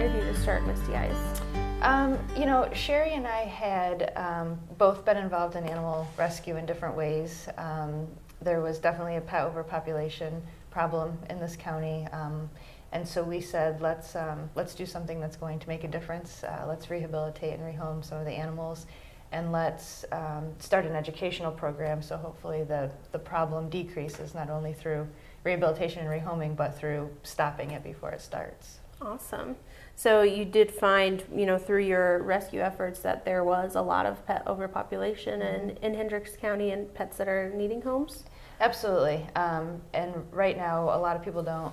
inspired you to start Misty Eyes? Sherry and I had both been involved in animal rescue in different ways. There was definitely a pet overpopulation problem in this county, and so we said, let's do something that's going to make a difference. Let's rehabilitate and rehome some of the animals, and let's start an educational program so hopefully the problem decreases, not only through rehabilitation and rehoming, but through stopping it before it starts. Awesome. So you did find, through your rescue efforts that there was a lot of pet overpopulation in Hendricks County and pets that are needing homes? Absolutely. And right now, a lot of people don't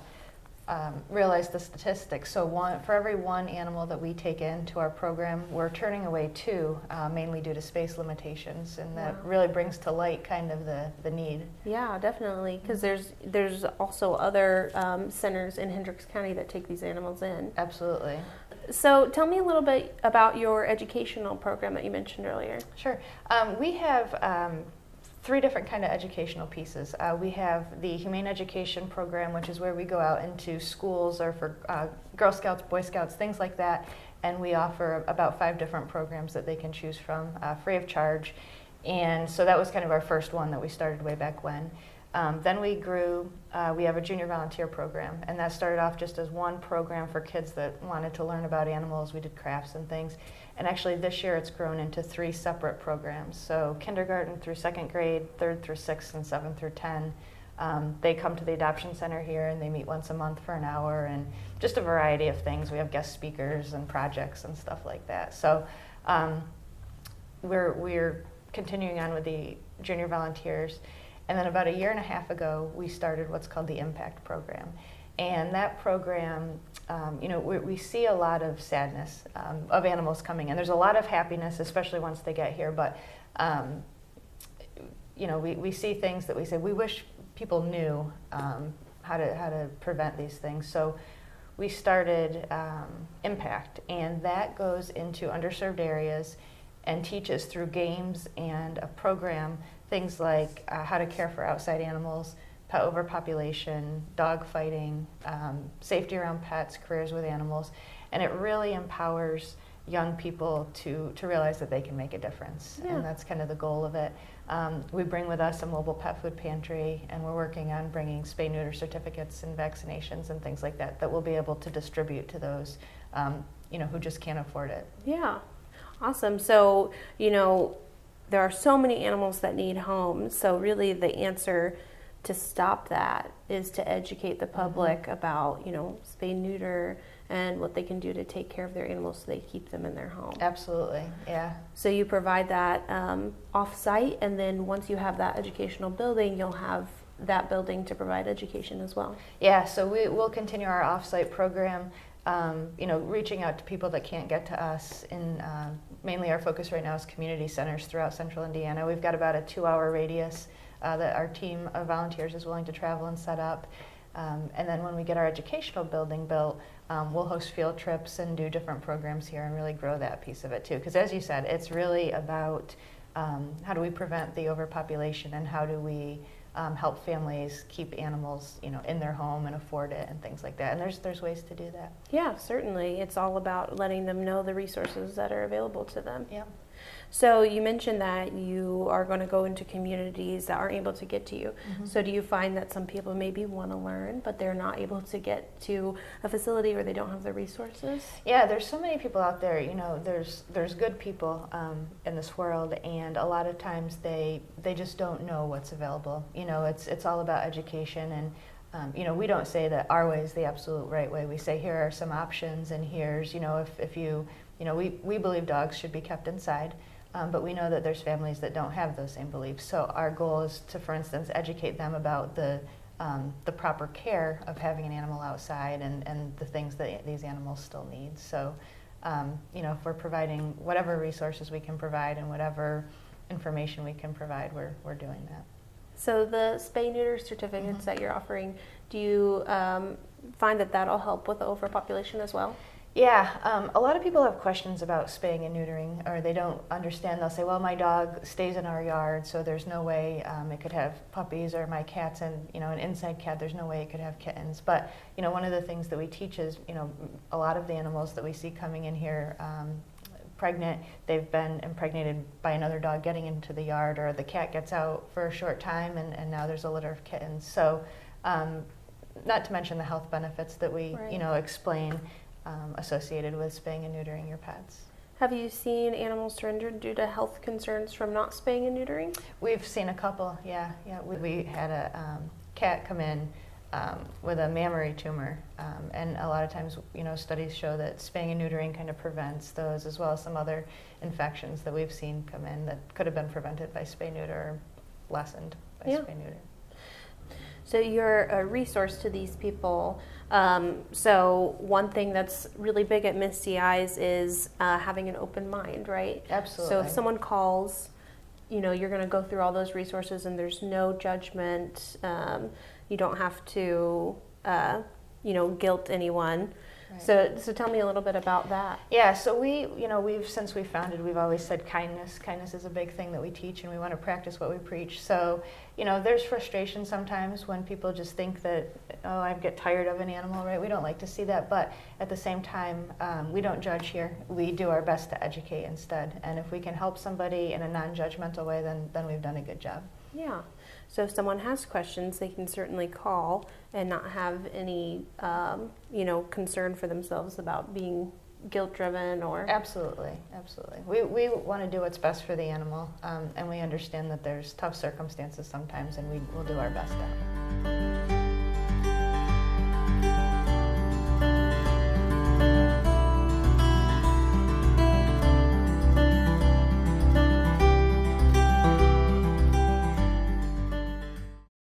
realize the statistics. So for every one animal that we take into our program, we're turning away two, mainly due to space limitations, and that really brings to light kind of the need. Yeah, definitely, because there's also other centers in Hendricks County that take these animals in. Absolutely. So tell me a little bit about your educational program that you mentioned earlier. Sure. We have three different kind of educational pieces. We have the Humane Education Program, which is where we go out into schools or for Girl Scouts, Boy Scouts, things like that, and we offer about 5 different programs that they can choose from free of charge. And so that was kind of our first one that we started way back when. Then we grew, we have a junior volunteer program, and that started off just as one program for kids that wanted to learn about animals. We did crafts and things. And actually this year it's grown into 3 separate programs. So kindergarten through 2nd grade, 3rd through 6th, and 7th through 10. They come to the adoption center here and they meet once a month for an hour, and just a variety of things. We have guest speakers and projects and stuff like that. So we're continuing on with the junior volunteers. And then about 1.5 years ago, we started what's called the Impact Program. And that program, we see a lot of sadness of animals coming in. There's a lot of happiness, especially once they get here, but we see things that we say, we wish people knew how to prevent these things. So we started Impact, and that goes into underserved areas and teaches through games and a program things like how to care for outside animals, pet overpopulation, dog fighting, safety around pets, careers with animals, and it really empowers young people to realize that they can make a difference, and that's kind of the goal of it. We bring with us a mobile pet food pantry, and we're working on bringing spay-neuter certificates and vaccinations and things like that we'll be able to distribute to those who just can't afford it. Yeah, awesome. So, there are so many animals that need homes, so really the answer to stop that is to educate the public about, spay, neuter, and what they can do to take care of their animals so they keep them in their home. Absolutely, yeah. So you provide that off-site, and then once you have that educational building, you'll have that building to provide education as well. Yeah, so we'll continue our off-site program, reaching out to people that can't get to us. Mainly our focus right now is community centers throughout central Indiana. We've got about a 2-hour radius that our team of volunteers is willing to travel and set up. And then when we get our educational building built, we'll host field trips and do different programs here and really grow that piece of it too. Because as you said, it's really about how do we prevent the overpopulation, and how do we help families keep animals, in their home and afford it and things like that. And there's ways to do that. Yeah, certainly. It's all about letting them know the resources that are available to them. Yeah. So you mentioned that you are going to go into communities that aren't able to get to you. So do you find that some people maybe want to learn, but they're not able to get to a facility, or they don't have the resources? Yeah, there's so many people out there. There's good people in this world, and a lot of times they just don't know what's available. It's all about education, and we don't say that our way is the absolute right way. We say here are some options, and here's if you we believe dogs should be kept inside. But we know that there's families that don't have those same beliefs. So our goal is to, for instance, educate them about the proper care of having an animal outside, and the things that these animals still need. So, if we're providing whatever resources we can provide and whatever information we can provide, we're doing that. So the spay-neuter certificates that you're offering, do you find that that'll help with the overpopulation as well? Yeah, a lot of people have questions about spaying and neutering, or they don't understand. They'll say, well, my dog stays in our yard, so there's no way it could have puppies, or my cat's an inside cat, there's no way it could have kittens. But, one of the things that we teach is, a lot of the animals that we see coming in here pregnant, they've been impregnated by another dog getting into the yard, or the cat gets out for a short time and now there's a litter of kittens. So, not to mention the health benefits that we, Right. explain associated with spaying and neutering your pets. Have you seen animals surrendered due to health concerns from not spaying and neutering? We've seen a couple, yeah. We had a cat come in with a mammary tumor, and a lot of times, studies show that spaying and neutering kind of prevents those, as well as some other infections that we've seen come in that could have been prevented by spay-neuter or lessened by spay-neuter. So you're a resource to these people. So one thing that's really big at Misty Eyes is having an open mind, right? Absolutely. So if someone calls, you're going to go through all those resources and there's no judgment. You don't have to, guilt anyone. Right. So tell me a little bit about that. Yeah, so since we founded, we've always said kindness. Kindness is a big thing that we teach, and we want to practice what we preach. So, there's frustration sometimes when people just think that, oh, I get tired of an animal, right? We don't like to see that, but at the same time, we don't judge here. We do our best to educate instead. And if we can help somebody in a non-judgmental way, then we've done a good job. Yeah. So if someone has questions, they can certainly call and not have any, concern for themselves about being guilt-driven or... Absolutely. We want to do what's best for the animal, and we understand that there's tough circumstances sometimes, and we will do our best to help.